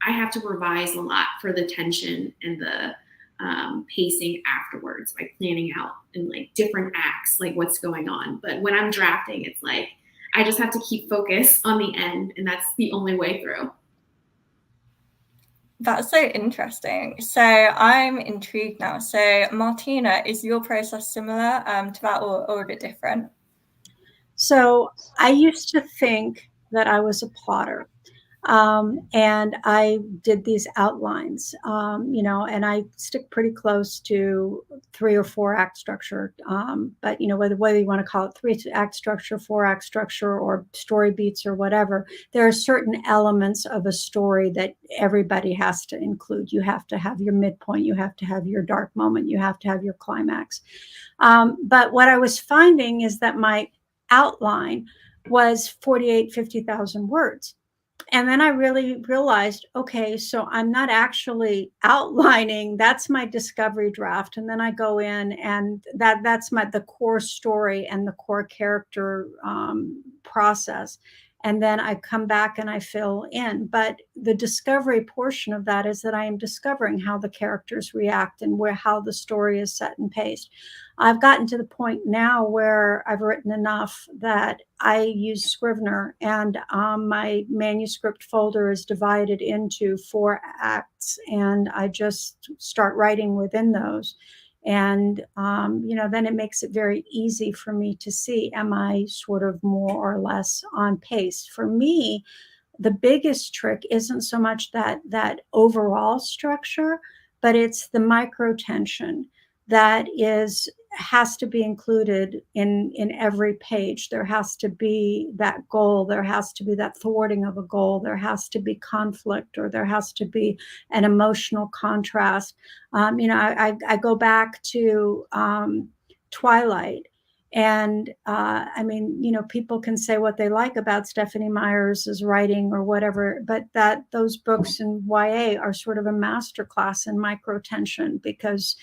I have to revise a lot for the tension and the pacing afterwards, by planning out in like different acts, like what's going on. But when I'm drafting, it's like I just have to keep focus on the end, and that's the only way through. That's so interesting. So I'm intrigued now. So Martina, is your process similar to that or a bit different? So I used to think that I was a plotter. And I did these outlines, and I stick pretty close to 3 or 4 act structure. But whether you want to call it 3 act structure, 4 act structure, or story beats or whatever, there are certain elements of a story that everybody has to include. You have to have your midpoint, you have to have your dark moment, you have to have your climax. But what I was finding is that my outline was 50,000 words. And then I really realized, okay, so I'm not actually outlining. That's my discovery draft, and then I go in, and that's the core story and the core character process. And then I come back and I fill in. But the discovery portion of that is that I am discovering how the characters react and how the story is set and paced. I've gotten to the point now where I've written enough that I use Scrivener, and my manuscript folder is divided into 4 acts, and I just start writing within those. And, then it makes it very easy for me to see, am I sort of more or less on pace? For me, the biggest trick isn't so much that overall structure, but it's the micro tension that has to be included in every page. There has to be that goal. There has to be that thwarting of a goal. There has to be conflict, or there has to be an emotional contrast. I go back to Twilight. And people can say what they like about Stephanie Meyer's writing or whatever, but those books in YA are sort of a masterclass in microtension, because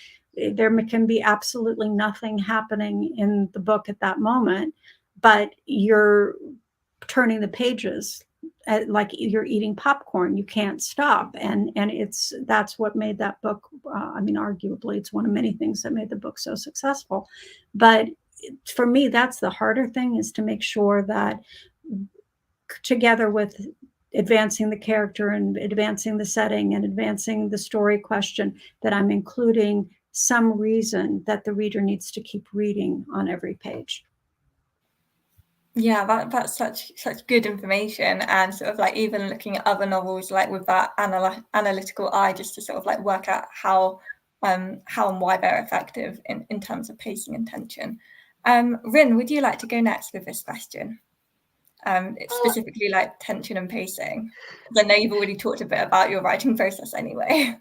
there can be absolutely nothing happening in the book at that moment, but you're turning the pages like you're eating popcorn. You can't stop, and that's what made that book. Arguably, it's one of many things that made the book so successful. But for me, that's the harder thing, is to make sure that, together with advancing the character and advancing the setting and advancing the story question, that I'm including some reason that the reader needs to keep reading on every page. Yeah, that's such good information, and sort of like even looking at other novels like with that analytical eye, just to sort of like work out how and why they're effective in terms of pacing and tension. Rin, would you like to go next with this question? Specifically like tension and pacing. I know you've already talked a bit about your writing process anyway.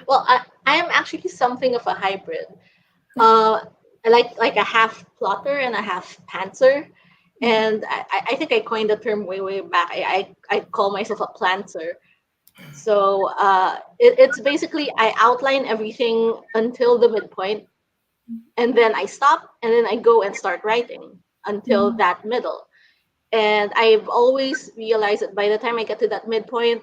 Well, I am actually something of a hybrid. I like a half plotter and a half pantser. And I think I coined the term way back. I call myself a planter. So it's basically, I outline everything until the midpoint, and then I stop, and then I go and start writing until that middle. And I've always realized that by the time I get to that midpoint,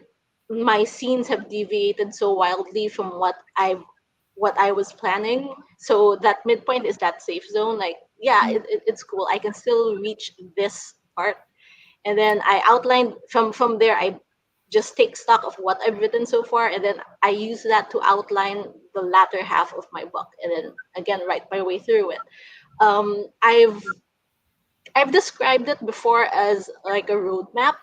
my scenes have deviated so wildly from what I was planning. So that midpoint is that safe zone. Like, yeah, it's cool. I can still reach this part. And then I outlined from there. I just take stock of what I've written so far, and then I use that to outline the latter half of my book, and then again write my way through it. I've described it before as like a roadmap,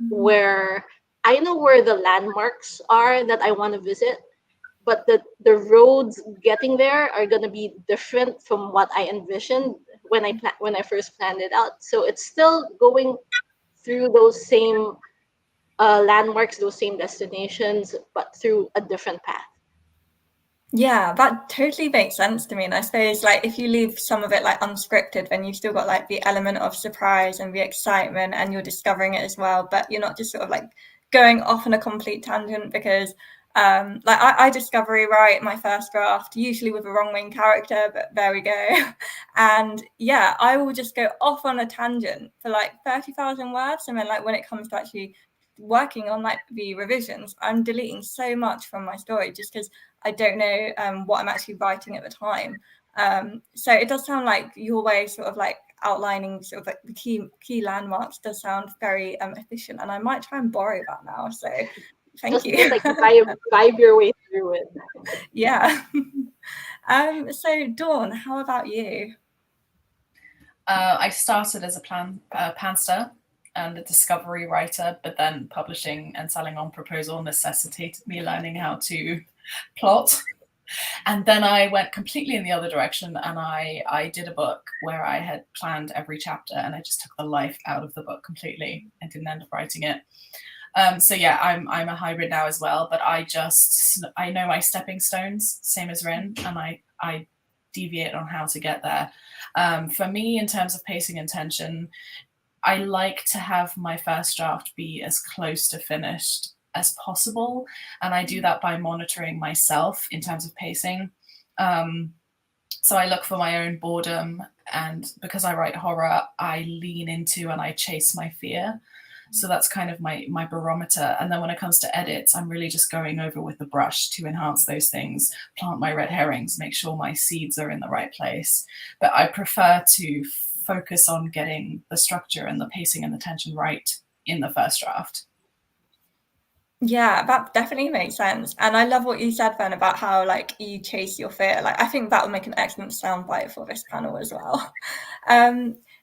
where I know where the landmarks are that I want to visit, but the roads getting there are going to be different from what I envisioned when I first planned it out. So it's still going through those same landmarks, those same destinations, but through a different path. Yeah, that totally makes sense to me. And I suppose like if you leave some of it like unscripted, then you've still got like the element of surprise and the excitement, and you're discovering it as well. But you're not just sort of like going off on a complete tangent, because like I discovery write my first draft, usually with a wrong wing character, but there we go. And yeah, I will just go off on a tangent for like 30,000 words. And then like when it comes to actually working on like the revisions, I'm deleting so much from my story just because I don't know what I'm actually writing at the time. So it does sound like your way sort of like outlining sort of like the key landmarks does sound very efficient, and I might try and borrow that now. So Thank you. Just like vibe your way through it. Yeah. So Dawn, how about you? I started as a panster and a discovery writer, but then publishing and selling on proposal necessitated me learning how to plot. And then I went completely in the other direction, and I did a book where I had planned every chapter, and I just took the life out of the book completely and didn't end up writing it. So yeah, I'm a hybrid now as well, but I know my stepping stones, same as Rin, and I deviate on how to get there. For me, in terms of pacing and tension, I like to have my first draft be as close to finished as possible, and I do that by monitoring myself in terms of pacing. So I look for my own boredom, and because I write horror, I lean into and I chase my fear. So that's kind of my barometer. And then when it comes to edits, I'm really just going over with the brush to enhance those things, plant my red herrings, make sure my seeds are in the right place. But I prefer to focus on getting the structure and the pacing and the tension right in the first draft. Yeah, that definitely makes sense. And I love what you said then about how like you chase your fear. Like I think that would make an excellent soundbite for this panel as well.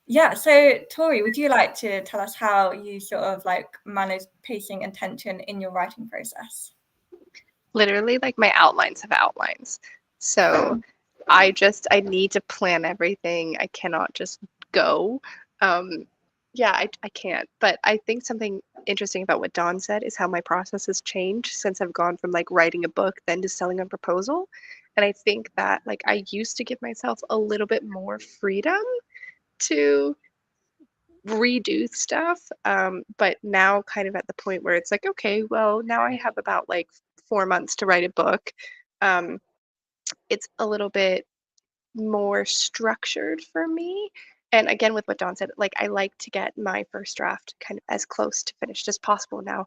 Yeah, so Tori, would you like to tell us how you sort of like manage pacing and tension in your writing process? Literally, like my outlines have outlines. So I need to plan everything. I cannot just go. Yeah, I can't. But I think something interesting about what Dawn said is how my process has changed since I've gone from like writing a book then to selling a proposal. And I think that like I used to give myself a little bit more freedom to redo stuff. But now kind of at the point where it's like, okay, well, now I have about like 4 months to write a book. It's a little bit more structured for me. And again, with what Dawn said, like I like to get my first draft kind of as close to finished as possible now.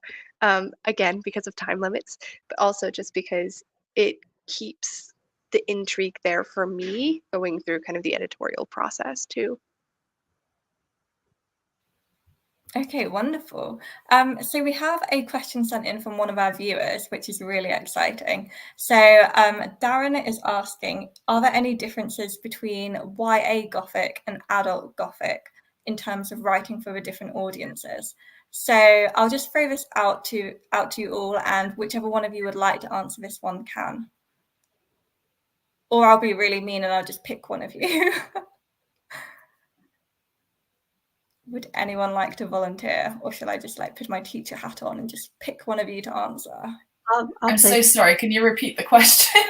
Again, because of time limits, but also just because it keeps the intrigue there for me going through kind of the editorial process too. Okay, wonderful. So we have a question sent in from one of our viewers, which is really exciting. So Darren is asking, are there any differences between YA Gothic and adult Gothic in terms of writing for the different audiences? So I'll just throw this out to you all, and whichever one of you would like to answer this one can. Or I'll be really mean and I'll just pick one of you. Would anyone like to volunteer, or should I just like put my teacher hat on and just pick one of you to answer? I'm so sorry. Can you repeat the question?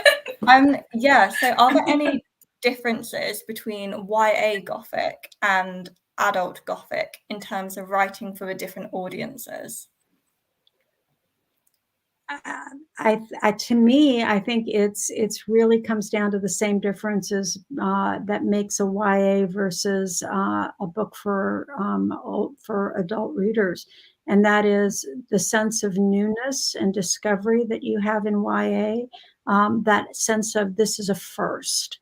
Yeah. So, are there any differences between YA Gothic and adult Gothic in terms of writing for the different audiences? To me, I think it's really comes down to the same differences that makes a YA versus a book for adult readers, and that is the sense of newness and discovery that you have in YA. That sense of this is a first.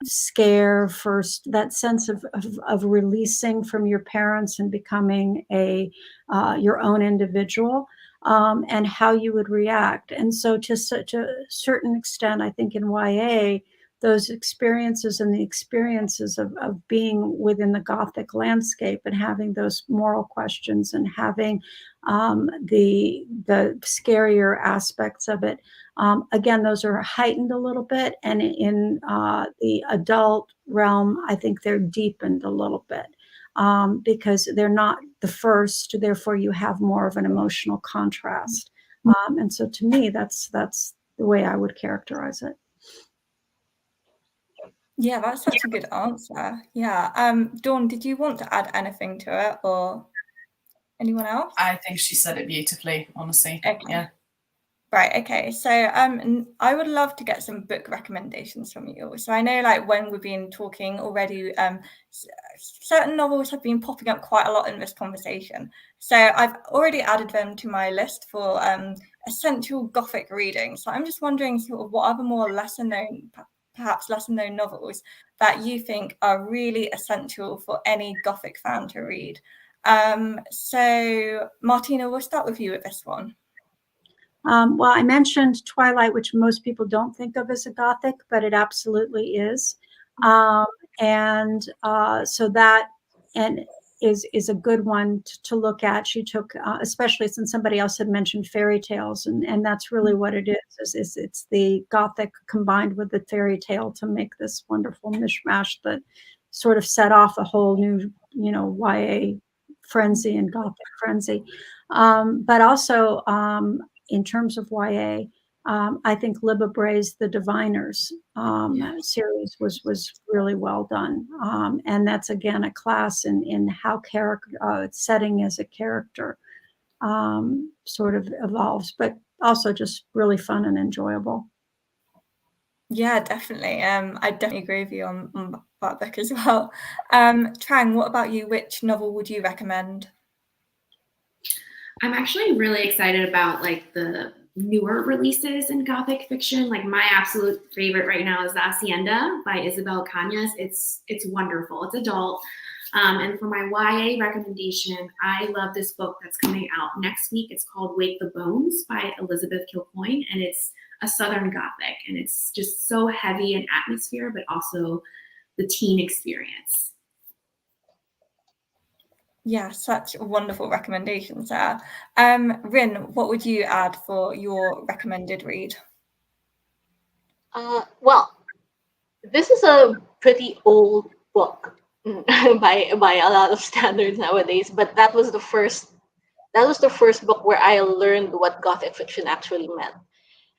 Scare first, that sense of releasing from your parents and becoming your own individual, and how you would react. And so to such a certain extent, I think in YA, those experiences and the experiences of being within the Gothic landscape and having those moral questions and having the scarier aspects of it, again, those are heightened a little bit. And in the adult realm, I think they're deepened a little bit because they're not the first, therefore you have more of an emotional contrast. And so to me, that's the way I would characterize it. Yeah, that's such a good answer. Yeah. Dawn, did you want to add anything to it, or anyone else? I think she said it beautifully, honestly. Okay. Yeah. Right. Okay. So I would love to get some book recommendations from you. So I know, like, when we've been talking already, certain novels have been popping up quite a lot in this conversation. So I've already added them to my list for essential Gothic reading. So I'm just wondering, sort of, what other more perhaps lesser known novels that you think are really essential for any Gothic fan to read. So Martina, we'll start with you with this one. Well, I mentioned Twilight, which most people don't think of as a Gothic, but it absolutely is. So that is a good one to look at. She took, especially since somebody else had mentioned fairy tales, and that's really what it is it's the Gothic combined with the fairy tale to make this wonderful mishmash that sort of set off a whole new, YA frenzy and Gothic frenzy. But also, in terms of YA, I think Libba Bray's The Diviners series was really well done. And that's, again, a class in how setting as a character sort of evolves, but also just really fun and enjoyable. Yeah, definitely. I definitely agree with you on that book as well. Trang, what about you? Which novel would you recommend? I'm actually really excited about like the newer releases in Gothic fiction. Like my absolute favorite right now is The Hacienda by Isabel Cañas. It's wonderful. It's adult. And for my YA recommendation, I love this book that's coming out next week. It's called Wake the Bones by Elizabeth Kilcoyne, and it's a Southern Gothic, and it's just so heavy in atmosphere, but also the teen experience. Yeah, such a wonderful recommendation, Sarah. Rin, what would you add for your recommended read? Well, this is a pretty old book by a lot of standards nowadays, but that was the first book where I learned what Gothic fiction actually meant.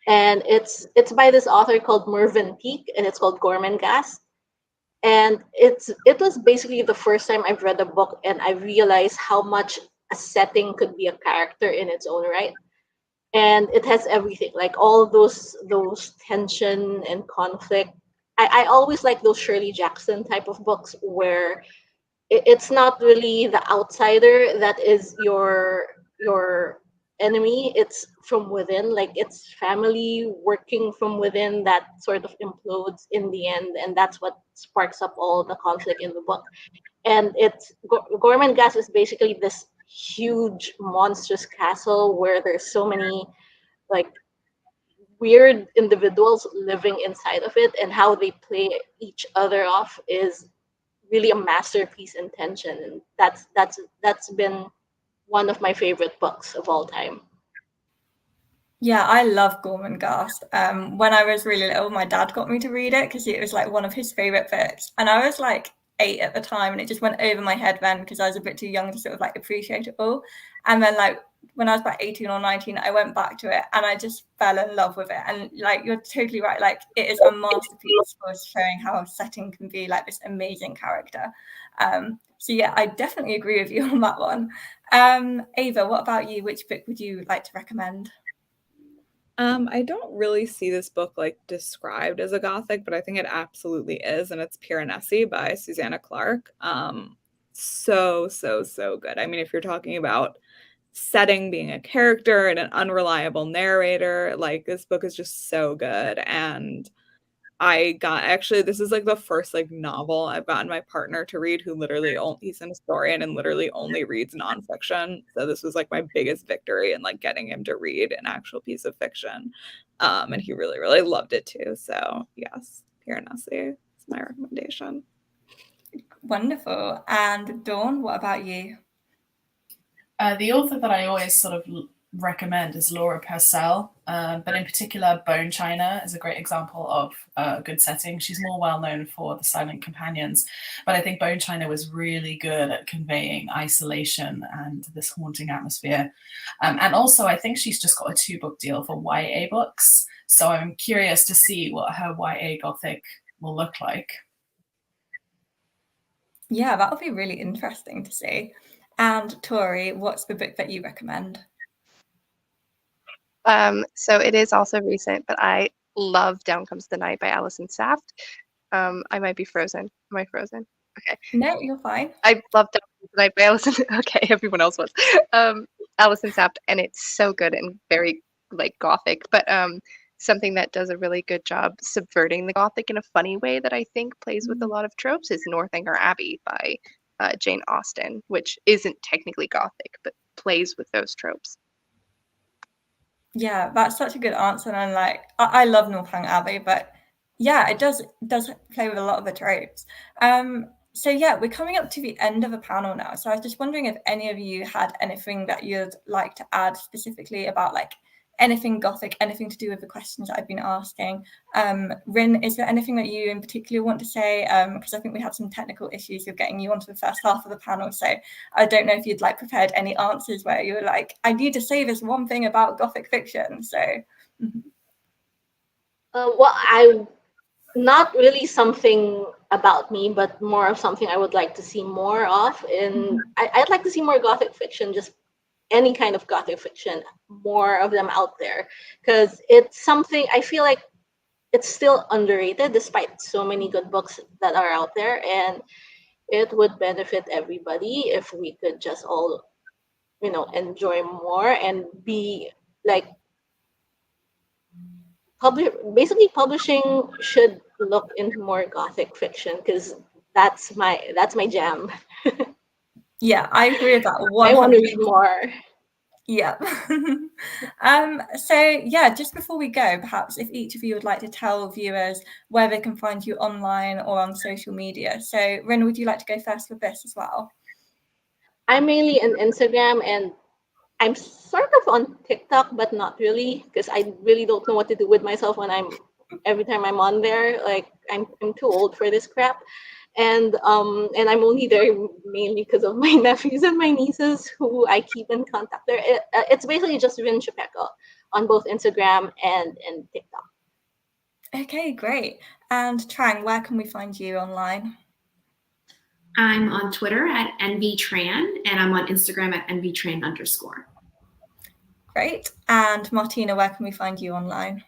And it's by this author called Mervyn Peake, and it's called Gormenghast. And it was basically the first time I've read a book and I realized how much a setting could be a character in its own right. And it has everything, like all those tension and conflict. I always like those Shirley Jackson type of books where it's not really the outsider that is your enemy. It's from within, like it's family working from within that sort of implodes in the end, and that's what sparks up all the conflict in the book. And it's Gormenghast is basically this huge monstrous castle where there's so many like weird individuals living inside of it, and how they play each other off is really a masterpiece in tension, and that's been one of my favorite books of all time. Yeah, I love Gormenghast. When I was really little, my dad got me to read it because it was like one of his favorite books, and I was like 8 at the time, and it just went over my head then because I was a bit too young to sort of like appreciate it all. And then like when I was about 18 or 19, I went back to it and I just fell in love with it. And like you're totally right, like it is a masterpiece for showing how a setting can be like this amazing character. So yeah, I definitely agree with you on that one. Ava, what about you? Which book would you like to recommend? I don't really see this book like described as a Gothic, but I think it absolutely is, and it's Piranesi by Susanna Clarke. So good. I mean, if you're talking about setting being a character and an unreliable narrator, like this book is just so good. And this is like the first like novel I've gotten my partner to read, who literally he's an historian and literally only reads nonfiction. So this was like my biggest victory in like getting him to read an actual piece of fiction. And he really, really loved it too. So yes, Piranesi is my recommendation. Wonderful. And Dawn, what about you? The author that I always sort of recommend is Laura Purcell, but in particular Bone China is a great example of a good setting. She's more well known for The Silent Companions, but I think Bone China was really good at conveying isolation and this haunting atmosphere. And also I think she's just got a 2-book deal for YA books, so I'm curious to see what her YA Gothic will look like. Yeah, that'll be really interesting to see. And Tori, what's the book that you recommend? So it is also recent, but I love Down Comes the Night by Alison Saft. I might be frozen. Am I frozen? Okay. No, you're fine. I love Down Comes the Night by Alison. Okay, everyone else was. Alison Saft, and it's so good and very like Gothic, but something that does a really good job subverting the Gothic in a funny way that I think plays with a lot of tropes is Northanger Abbey by Jane Austen, which isn't technically Gothic, but plays with those tropes. Yeah, that's such a good answer. And like, I love Northanger Abbey, but yeah, it does play with a lot of the tropes. So yeah, we're coming up to the end of the panel now. So I was just wondering if any of you had anything that you'd like to add specifically about like anything Gothic, anything to do with the questions that I've been asking. Rin, is there anything that you in particular want to say? Because I think we had some technical issues with getting you onto the first half of the panel. So I don't know if you'd like prepared any answers where you were like, I need to say this one thing about Gothic fiction. So. Well, not really something about me, but more of something I would like to see more of. I'd like to see more Gothic fiction, just any kind of Gothic fiction, more of them out there, because it's something I feel like it's still underrated despite so many good books that are out there, and it would benefit everybody if we could just all, enjoy more and be like publishing should look into more Gothic fiction, because that's my jam. Yeah, I agree with that. I want to read more. Yeah. So yeah, just before we go, perhaps if each of you would like to tell viewers where they can find you online or on social media. So Rin, would you like to go first with this as well? I'm mainly on Instagram, and I'm sort of on TikTok, but not really, because I really don't know what to do with myself every time I'm on there. Like I'm too old for this crap. And I'm only there mainly because of my nephews and my nieces who I keep in contact there. It's basically just Rin Chupeco on both Instagram and TikTok. Okay, great. And Trang, where can we find you online? I'm on Twitter at NVTran, and I'm on Instagram at NVTran_. Great. And Martina, where can we find you online?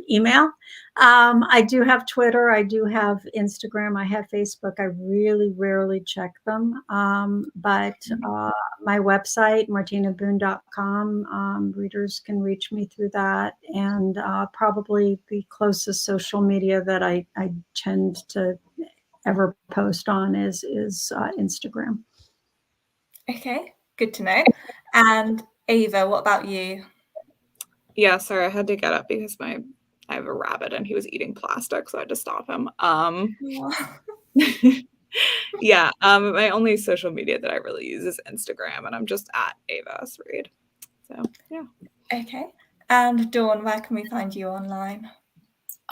Email. I do have Twitter. I do have Instagram. I have Facebook. I really rarely check them. But my website, martinaboone.com, readers can reach me through that. And probably the closest social media that I tend to ever post on is Instagram. Okay, good to know. And Ava, what about you? Yeah, sorry, I had to get up because I have a rabbit and he was eating plastic, so I had to stop him. Yeah, my only social media that I really use is Instagram, and I'm just at Ava Reid. So yeah. Okay. And Dawn, where can we find you online?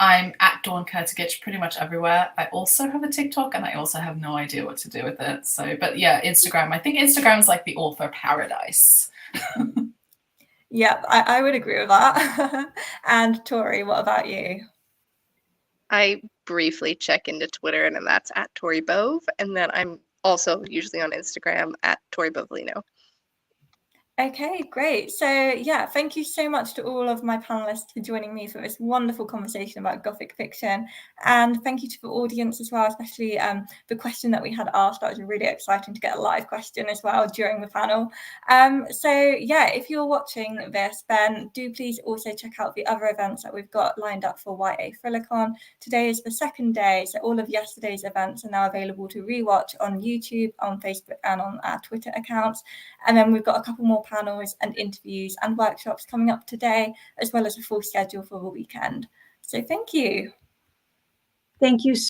I'm at Dawn Kurtagich pretty much everywhere. I also have a TikTok, and I also have no idea what to do with it. So, but yeah, Instagram. I think Instagram is like the author paradise. Yeah, I would agree with that. And Tori, what about you? I briefly check into Twitter, and then that's at Tori Bove, and then I'm also usually on Instagram at Tori Bovalino. Okay, great. So yeah, thank you so much to all of my panelists for joining me for this wonderful conversation about Gothic fiction. And thank you to the audience as well, especially the question that we had asked. That was really exciting to get a live question as well during the panel. So yeah, if you're watching this, then do please also check out the other events that we've got lined up for YA Thrillercon. Today is the second day, so all of yesterday's events are now available to rewatch on YouTube, on Facebook, and on our Twitter accounts. And then we've got a couple more panels and interviews and workshops coming up today, as well as a full schedule for the weekend. So thank you. Thank you